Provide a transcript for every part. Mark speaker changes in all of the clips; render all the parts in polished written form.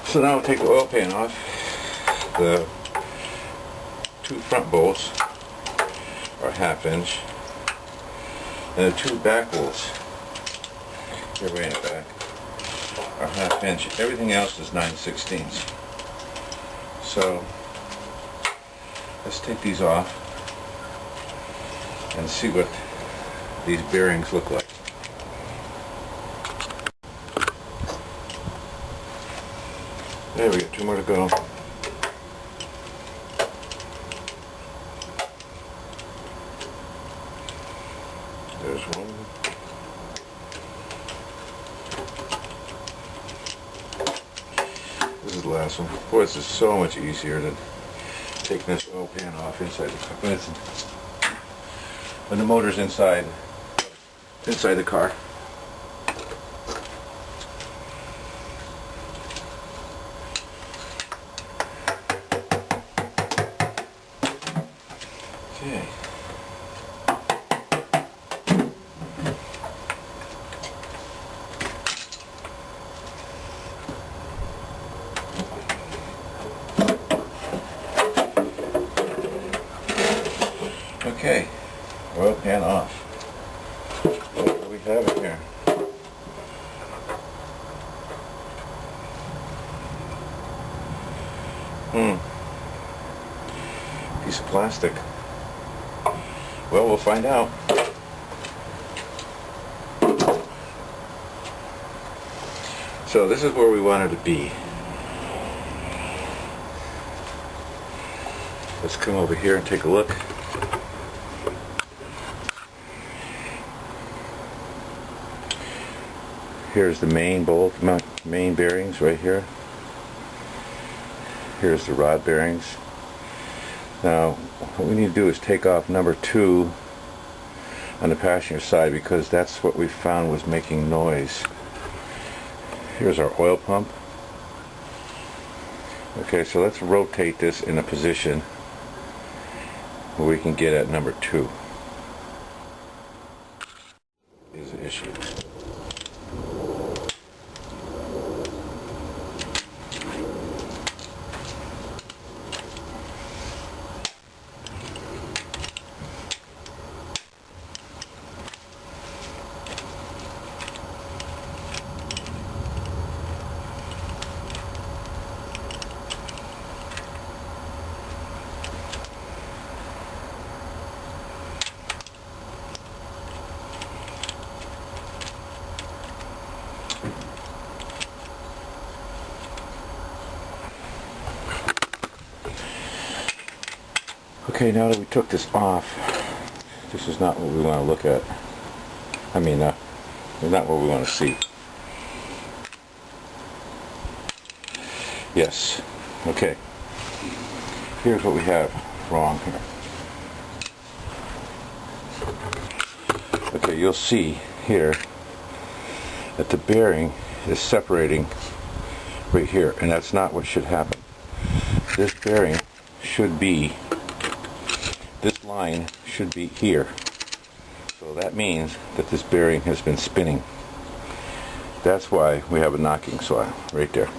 Speaker 1: So now we'll take the oil pan off. The two front bolts are 1/2 inch, and the two back bolts, they're way in the back, are 1/2 inch. Everything else is 9/16. So let's take these off and see what these bearings look like. There we go, 2 more to go. There's one. This is the last one. Boy, this is so much easier than taking this oil pan off inside the car. When the motor's inside the car. Okay. Okay, oil pan off. What do we have in here? Piece of plastic. Well, we'll find out. So this is where we wanted to be. Let's come over here and take a look. Here's the main bolt, main bearings right here. Here's the rod bearings. Now, what we need to do is take off number 2 on the passenger side, because that's what we found was making noise. Here's our oil pump. Okay, so let's rotate this in a position where we can get at number 2. Is the issue. Okay, now that we took this off, this is not what we want to look at. I mean, not what we want to see. Yes. Okay. Here's what we have wrong here. Okay, you'll see here that the bearing is separating right here, and that's not what should happen. This bearing should be, this line should be here. So that means that this bearing has been spinning. That's why we have a knocking slide right there.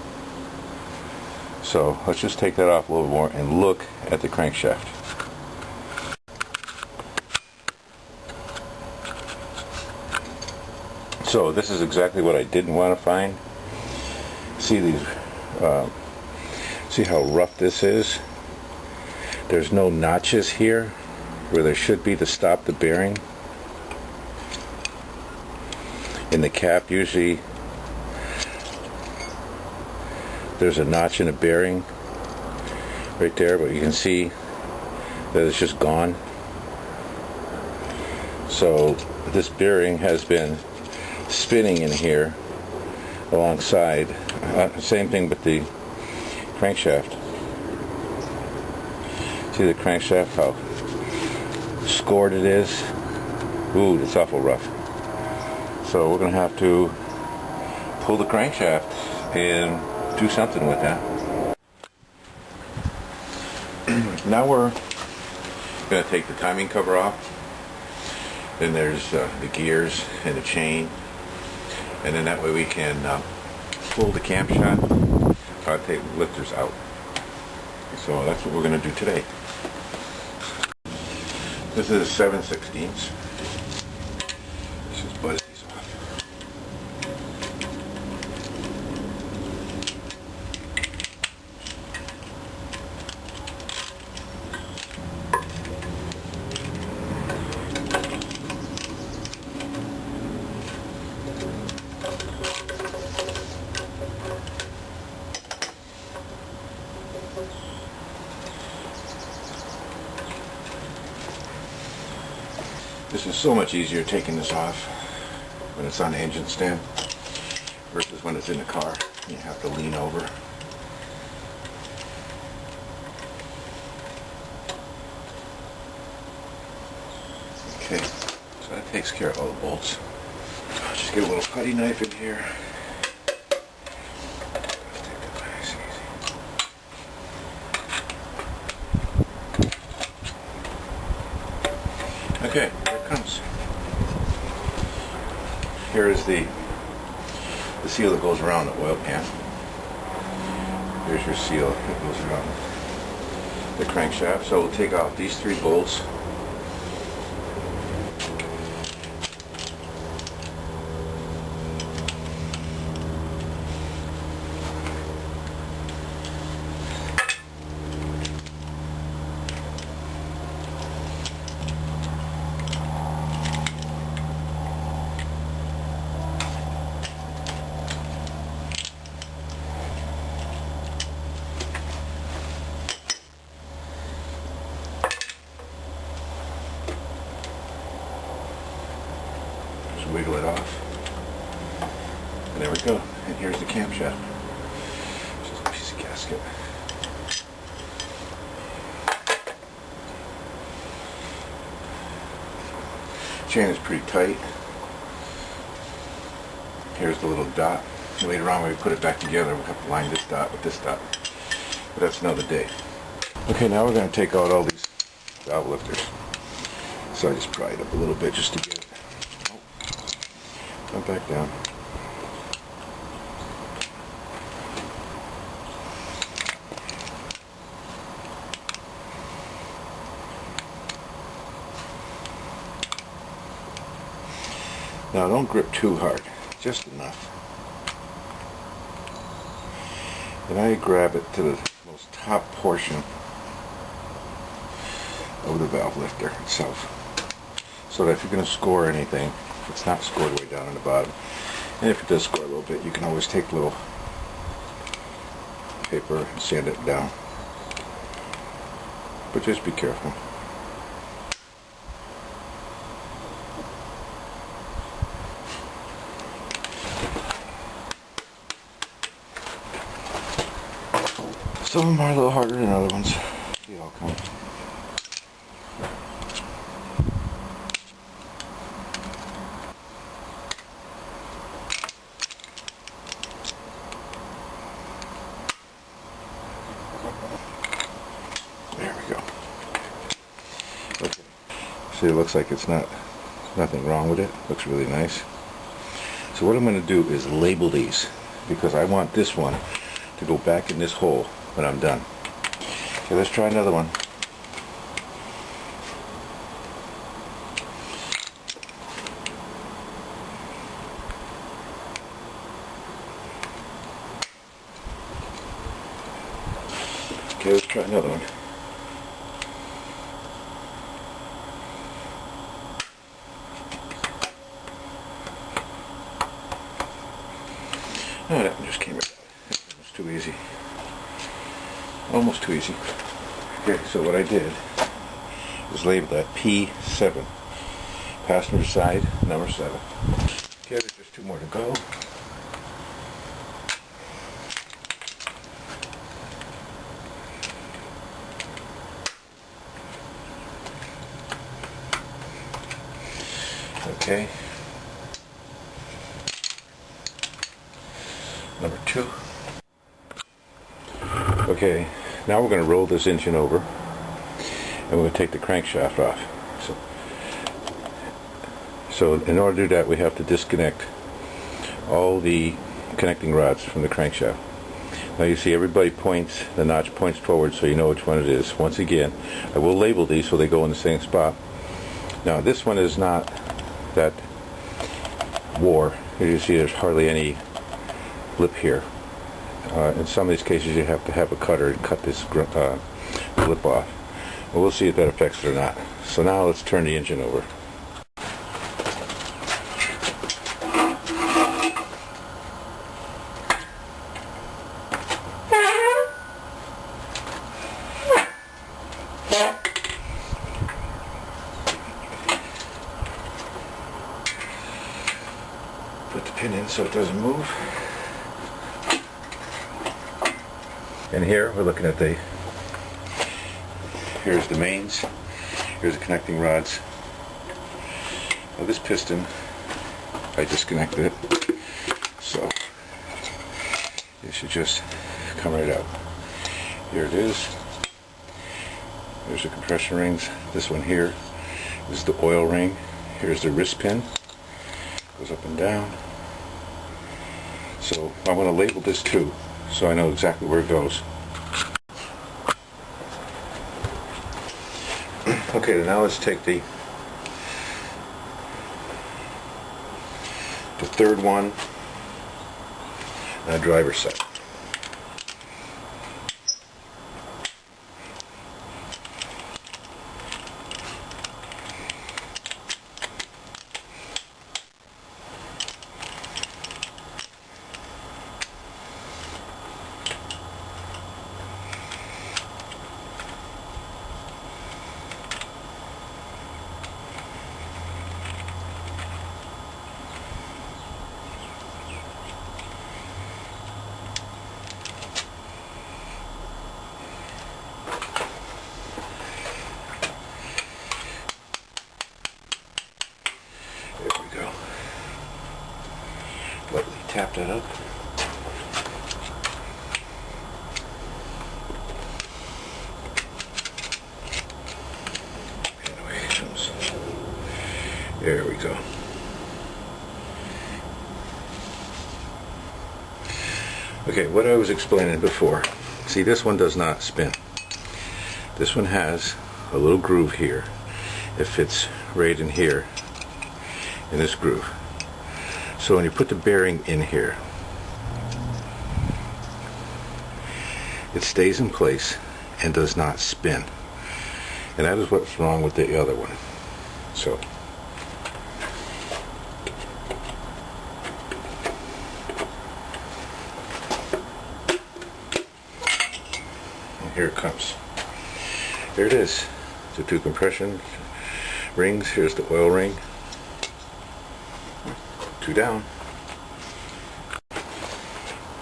Speaker 1: So let's just take that off a little more and look at the crankshaft. So this is exactly what I didn't want to find. See these, see how rough this is? There's no notches here where there should be to stop the bearing. In the cap, usually there's a notch in the bearing right there, but you can see that it's just gone. So this bearing has been spinning in here alongside. Same thing with the crankshaft. See the crankshaft, how scored it is? Ooh, it's awful rough. So we're going to have to pull the crankshaft and do something with that. Now we're going to take the timing cover off. Then there's the gears and the chain. And then that way we can pull the camshaft take lifters out. So that's what we're going to do today. This is a 7/16. Let's just buzz these off. This is so much easier taking this off when it's on the engine stand versus when it's in the car. You have to lean over. Okay, so that takes care of all the bolts. I'll just get a little putty knife in here. Okay, here it comes. Here is the seal that goes around the oil pan. Here's your seal that goes around the crankshaft. So we'll take off these 3 bolts. Wiggle it off, and there we go. And here's the camshaft. Just a piece of gasket. Chain is pretty tight. Here's the little dot. Later on when we put it back together, we'll have to line this dot with this dot. But that's another day. Okay, now we're going to take out all these valve lifters. So I just pry it up a little bit just to get it. Come back down. Now don't grip too hard, just enough. Then I grab it to the most top portion of the valve lifter itself. So that if you're going to score anything, it's not scored way down in the bottom. And if it does score a little bit, you can always take a little paper and sand it down. But just be careful. Some of them are a little harder than other ones. They all come. There we go. Okay. See, it looks like it's nothing wrong with it. Looks really nice. So what I'm going to do is label these because I want this one to go back in this hole when I'm done. Okay, let's try another one. Okay, let's try another one. Oh, that one just came right out. That was too easy. Almost too easy. Okay, so what I did is label that P7. Passenger side, number 7. Okay, there's just 2 more to go. Okay. Number 2. Okay, now we're going to roll this engine over and we're going to take the crankshaft off. So in order to do that, we have to disconnect all the connecting rods from the crankshaft. Now you see everybody points, the notch points forward so you know which one it is. Once again, I will label these so they go in the same spot. Now this one is not that wore. As you see, there's hardly any lip here. In some of these cases you have to have a cutter and cut this lip off. But we'll see if that affects it or not. So now let's turn the engine over. Put the pin in so it doesn't move. And here we're looking at here's the mains, here's the connecting rods. Now this piston, I disconnected it, so it should just come right out. Here it is. There's the compression rings. This one here is the oil ring. Here's the wrist pin. Goes up and down. So I want to label this too, so I know exactly where it goes. Okay, now let's take the third one on the driver's side. Lightly tap that up. And away it comes. There we go. Okay, what I was explaining before. See, this one does not spin. This one has a little groove here. It fits right in here, in this groove. So when you put the bearing in here, it stays in place and does not spin. And that is what's wrong with the other one. So and here it comes. Here it is. The two compression rings. Here's the oil ring. Two down.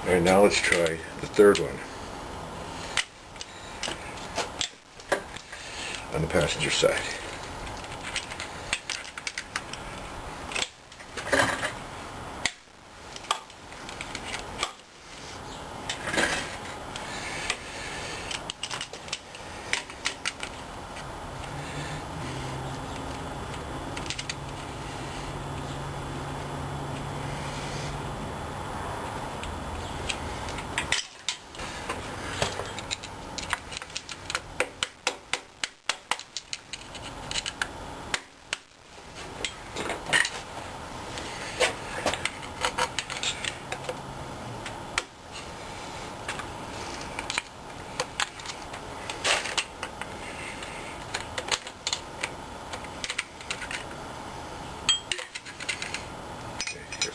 Speaker 1: Alright, now let's try the third one on the passenger side.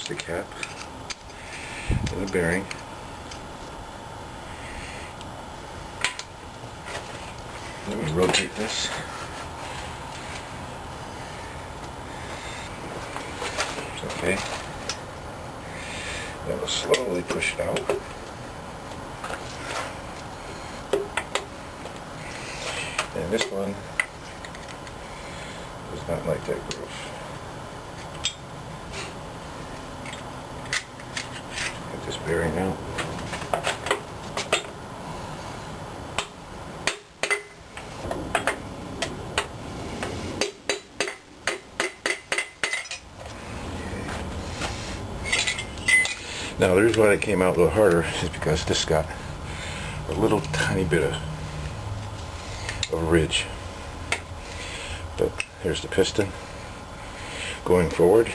Speaker 1: The cap and the bearing. Let me rotate this. Okay. Then we'll slowly push it out. And this one does not like that groove. This bearing out. Now the reason why it came out a little harder is because this got a little tiny bit of ridge. But here's the piston going forward.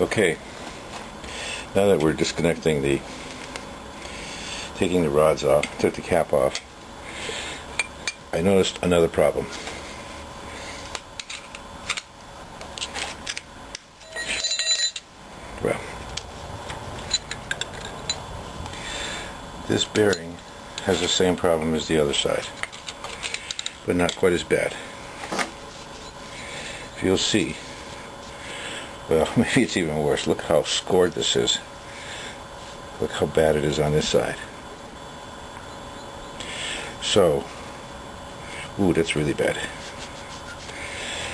Speaker 1: Okay, now that we're disconnecting taking the rods off, took the cap off, I noticed another problem. Well, this bearing has the same problem as the other side, but not quite as bad. If you'll see, well, maybe it's even worse. Look how scored this is. Look how bad it is on this side. So, ooh, that's really bad.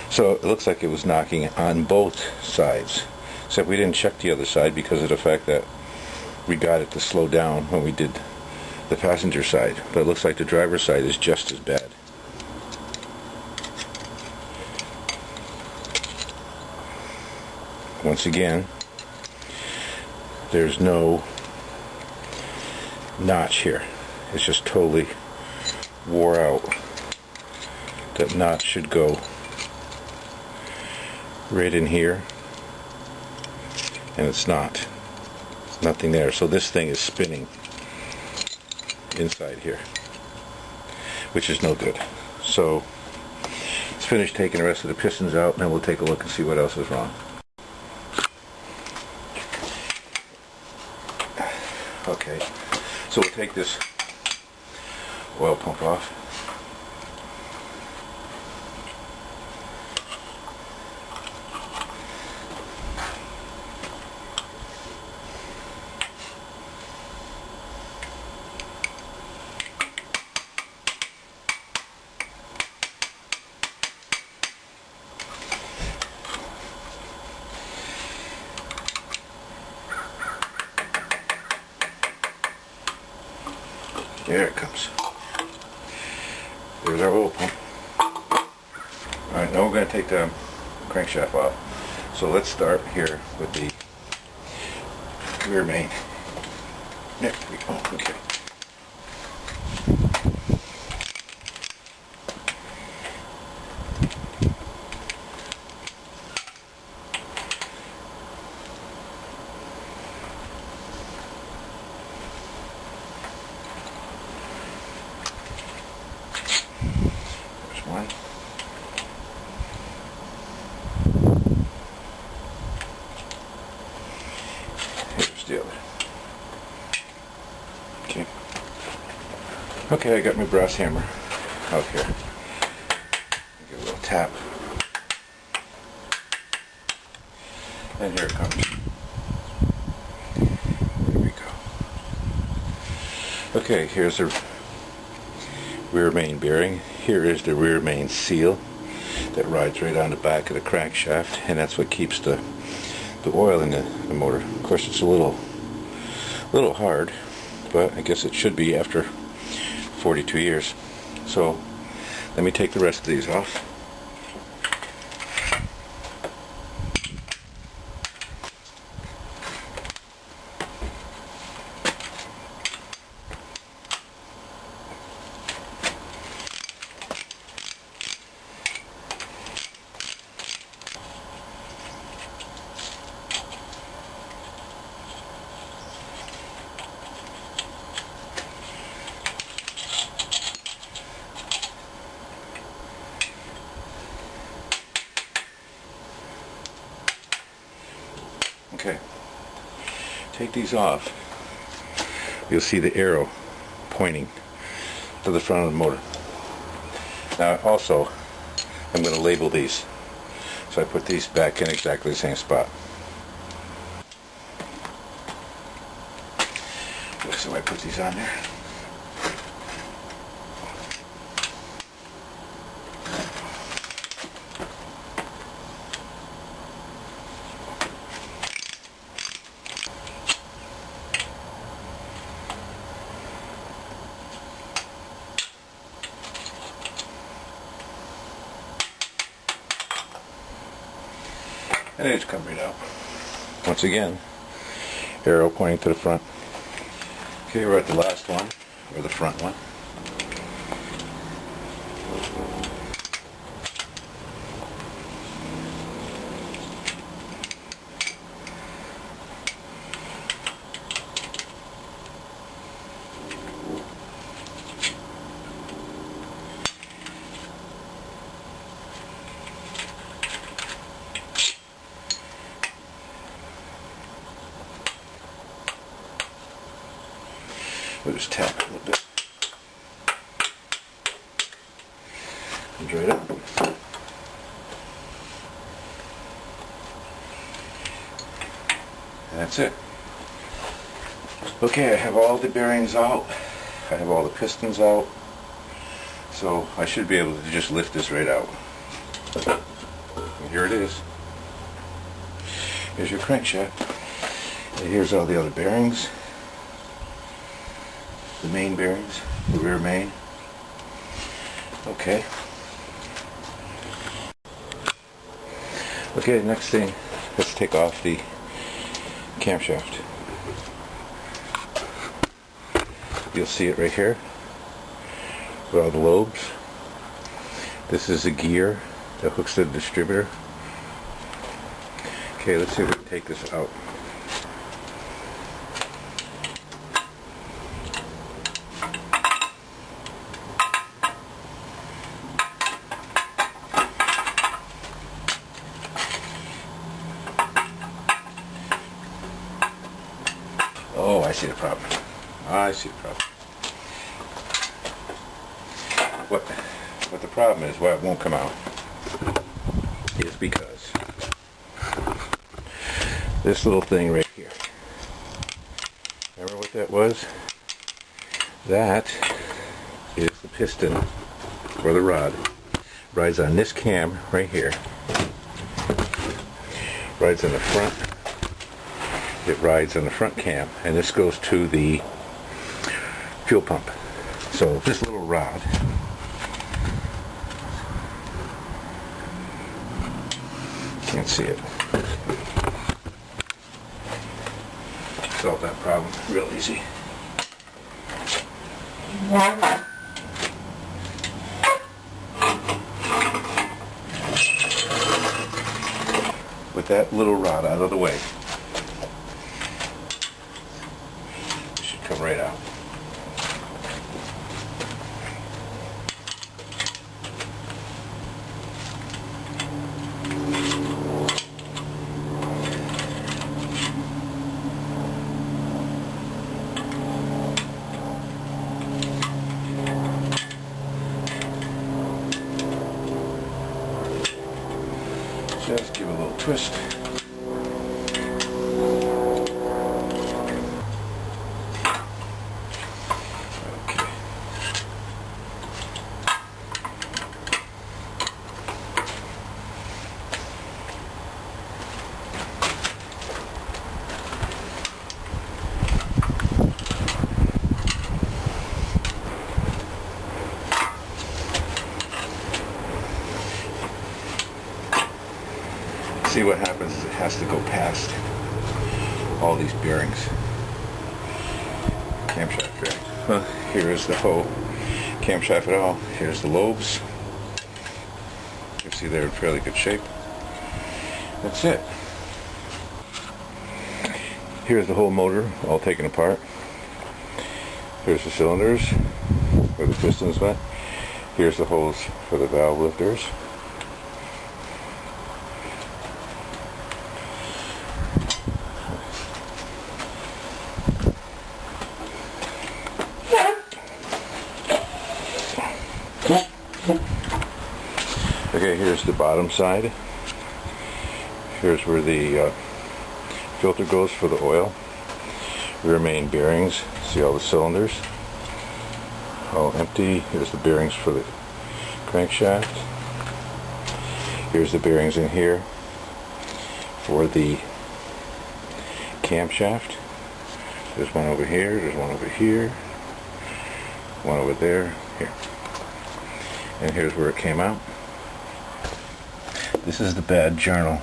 Speaker 1: So it looks like it was knocking on both sides, except we didn't check the other side because of the fact that we got it to slow down when we did the passenger side. But it looks like the driver's side is just as bad. Once again, there's no notch here. It's just totally wore out. That notch should go right in here, and it's not. There's nothing there. So this thing is spinning inside here, which is no good. So let's finish taking the rest of the pistons out, and then we'll take a look and see what else is wrong. Okay, so we'll take this oil pump off. There it comes. There's our oil pump. Alright, now we're going to take the crankshaft off. So let's start here with the rear main. There we go. Okay. One. Here's the other. Okay. Okay, I got my brass hammer out here. Give it a little tap. And here it comes. There we go. Okay, here's the rear main bearing. Here is the rear main seal that rides right on the back of the crankshaft, and that's what keeps the oil in the motor. Of course, it's a little hard, but I guess it should be after 42 years. So let me take the rest of these off. Okay, take these off. You'll see the arrow pointing to the front of the motor. Now also, I'm going to label these. So I put these back in exactly the same spot. So I put these on there. And they just come right out. Once again, arrow pointing to the front. Okay, we're at the last one, or the front one. We'll just tap it a little bit. Comes right up. And that's it. Okay, I have all the bearings out. I have all the pistons out. So I should be able to just lift this right out. And here it is. Here's your crankshaft. And here's all the other bearings. The main bearings, the rear main. Okay. Okay, next thing, let's take off the camshaft. You'll see it right here with all the lobes. This is a gear that hooks to the distributor. Okay, let's see if we can take this out. Oh, I see the problem. I see the problem. What the problem is, why it won't come out, is because this little thing right here. Remember what that was? That is the piston, or the rod. Rides on this cam right here. Rides on the front. It rides on the front cam, and this goes to the fuel pump. So this little rod, can't see it. Solve that problem real easy. With that little rod out of the way, come right out. Just give it a little twist. See, what happens is it has to go past all these bearings, camshaft bearings. Well, here is the whole camshaft at all. Here's the lobes. You see they're in fairly good shape. That's it. Here's the whole motor all taken apart. Here's the cylinders where the pistons went. Here's the holes for the valve lifters. Okay, here's the bottom side. Here's where the filter goes for the oil. Rear main bearings. See all the cylinders? All empty. Here's the bearings for the crankshaft. Here's the bearings in here for the camshaft. There's one over here, there's one over here, one over there, here. And here's where it came out. This is the bad journal.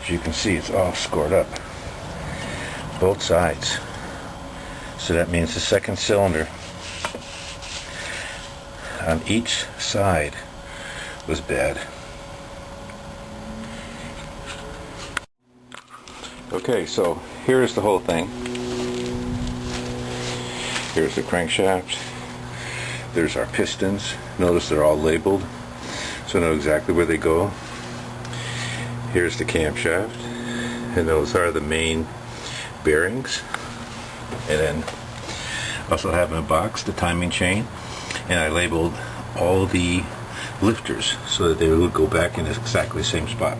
Speaker 1: As you can see, it's all scored up, both sides. So that means the second cylinder on each side was bad. Okay, so here's the whole thing. Here's the crankshaft. There's our pistons. Notice they're all labeled, so I know exactly where they go. Here's the camshaft, and those are the main bearings. And then also have in a box the timing chain, and I labeled all the lifters so that they would go back in exactly the same spot.